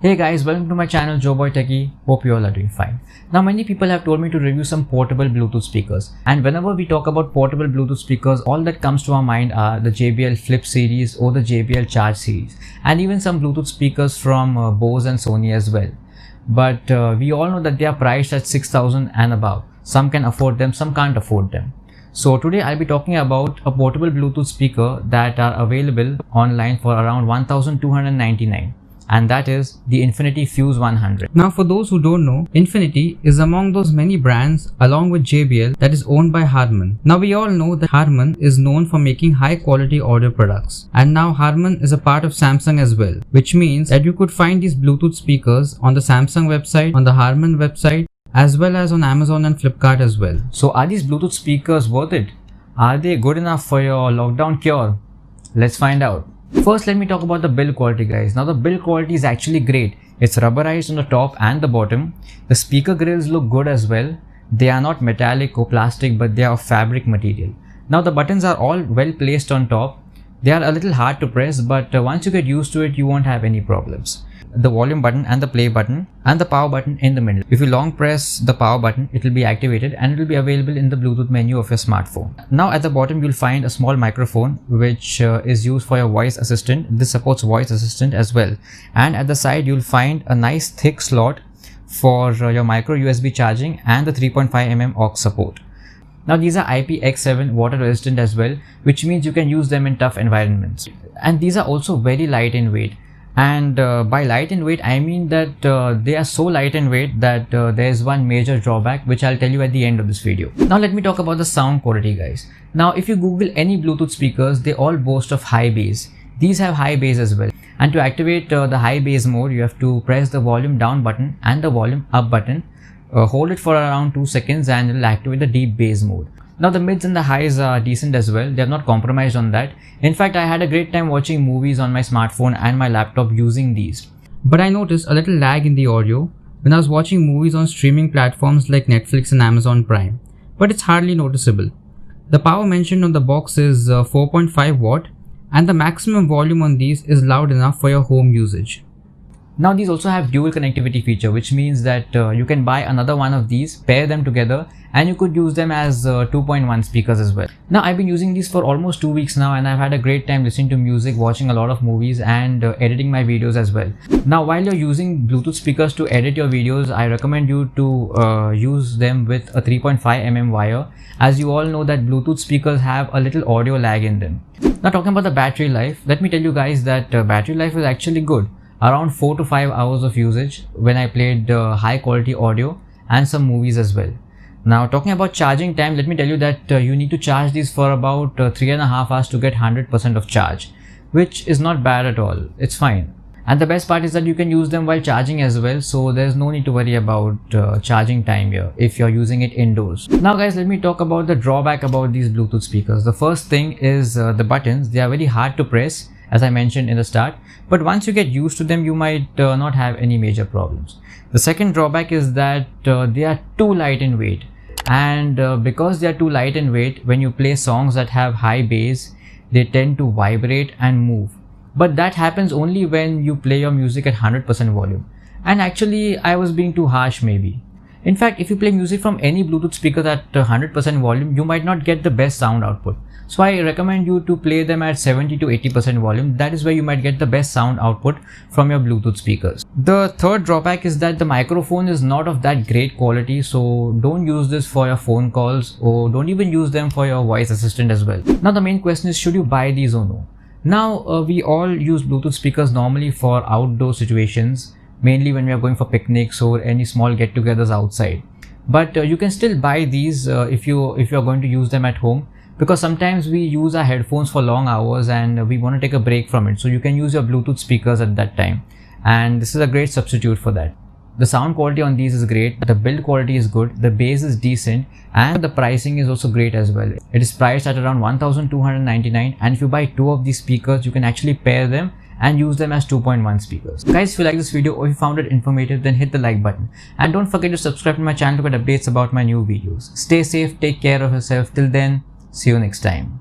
Hey guys, welcome to my channel Joe Boy Techie. Hope you all are doing fine. Now many people have told me to review some portable Bluetooth speakers, and whenever we talk about portable Bluetooth speakers, all that comes to our mind are the JBL Flip series or the JBL Charge series, and even some Bluetooth speakers from Bose and Sony as well. But we all know that they are priced at 6,000 and above. Some can afford them, some can't afford them. So today I'll be talking about a portable Bluetooth speaker that are available online for around 1,299. And that is the Infinity Fuse 100. Now for those who don't know, Infinity is among those many brands along with JBL that is owned by Harman. Now we all know that Harman is known for making high quality audio products, and now Harman is a part of Samsung as well, which means that you could find these Bluetooth speakers on the Samsung website, on the Harman website, as well as on Amazon and Flipkart as well. So are these Bluetooth speakers worth it? Are they good enough for your lockdown cure? Let's find out. First, let me talk about the build quality, guys. Now the build quality is actually great. It's rubberized on the top and the bottom. The speaker grills look good as well. They are not metallic or plastic, but they are of fabric material. Now the buttons are all well placed on top. They are a little hard to press, but once you get used to it, you won't have any problems. The volume button and the play button and the power button in the middle. If you long press the power button, it will be activated and it will be available in the Bluetooth menu of your smartphone. Now at the bottom, you'll find a small microphone which is used for your voice assistant. This supports voice assistant as well. And at the side, you'll find a nice thick slot for your micro USB charging and the 3.5mm aux support. Now these are IPX7 water resistant as well, which means you can use them in tough environments. And these are also very light in weight. And by light in weight, I mean that they are so light in weight that there is one major drawback which I'll tell you at the end of this video. Now let me talk about the sound quality, guys. Now if you Google any Bluetooth speakers, they all boast of high bass. These have high bass as well. And to activate the high bass mode, you have to press the volume down button and the volume up button. Hold it for around 2 seconds and it will activate the deep bass mode. Now the mids and the highs are decent as well. They have not compromised on that. In fact, I had a great time watching movies on my smartphone and my laptop using these. But I noticed a little lag in the audio when I was watching movies on streaming platforms like Netflix and Amazon Prime. But it's hardly noticeable. The power mentioned on the box is 4.5 watt and the maximum volume on these is loud enough for your home usage. Now these also have dual connectivity feature, which means that you can buy another one of these, pair them together, and you could use them as 2.1 speakers as well. Now I've been using these for almost 2 weeks now, and I've had a great time listening to music, watching a lot of movies, and editing my videos as well. Now while you're using Bluetooth speakers to edit your videos, I recommend you to use them with a 3.5mm wire, as you all know that Bluetooth speakers have a little audio lag in them. Now talking about the battery life, let me tell you guys that battery life is actually good. Around 4 to 5 hours of usage when I played high quality audio and some movies as well. Now talking about charging time, let me tell you that you need to charge these for about 3.5 hours to get 100% of charge, which is not bad at all. It's fine. And the best part is that you can use them while charging as well, so there's no need to worry about charging time here if you're using it indoors. Now guys, let me talk about the drawback about these Bluetooth speakers. The first thing is the buttons. They are very hard to press, as I mentioned in the start, but once you get used to them, you might not have any major problems. The second drawback is that they are too light in weight, and because they are too light in weight, when you play songs that have high bass, they tend to vibrate and move. But that happens only when you play your music at 100% volume. And actually, I was being too harsh maybe. In fact, if you play music from any Bluetooth speaker at 100% volume, you might not get the best sound output. So I recommend you to play them at 70 to 80% volume. That is where you might get the best sound output from your Bluetooth speakers. The third drawback is that the microphone is not of that great quality. So don't use this for your phone calls, or don't even use them for your voice assistant as well. Now the main question is, should you buy these or no? Now we all use Bluetooth speakers normally for outdoor situations, mainly when we are going for picnics or any small get-togethers outside. But you can still buy these if you're going to use them at home, because sometimes we use our headphones for long hours and we want to take a break from it. So you can use your Bluetooth speakers at that time, and this is a great substitute for that. The sound quality on these is great, the build quality is good, the bass is decent, and the pricing is also great as well. It is priced at around 1,299, and if you buy 2 of these speakers, you can actually pair them and use them as 2.1 speakers. Guys, if you like this video or if you found it informative, then hit the like button. And don't forget to subscribe to my channel to get updates about my new videos. Stay safe, take care of yourself. Till then, see you next time.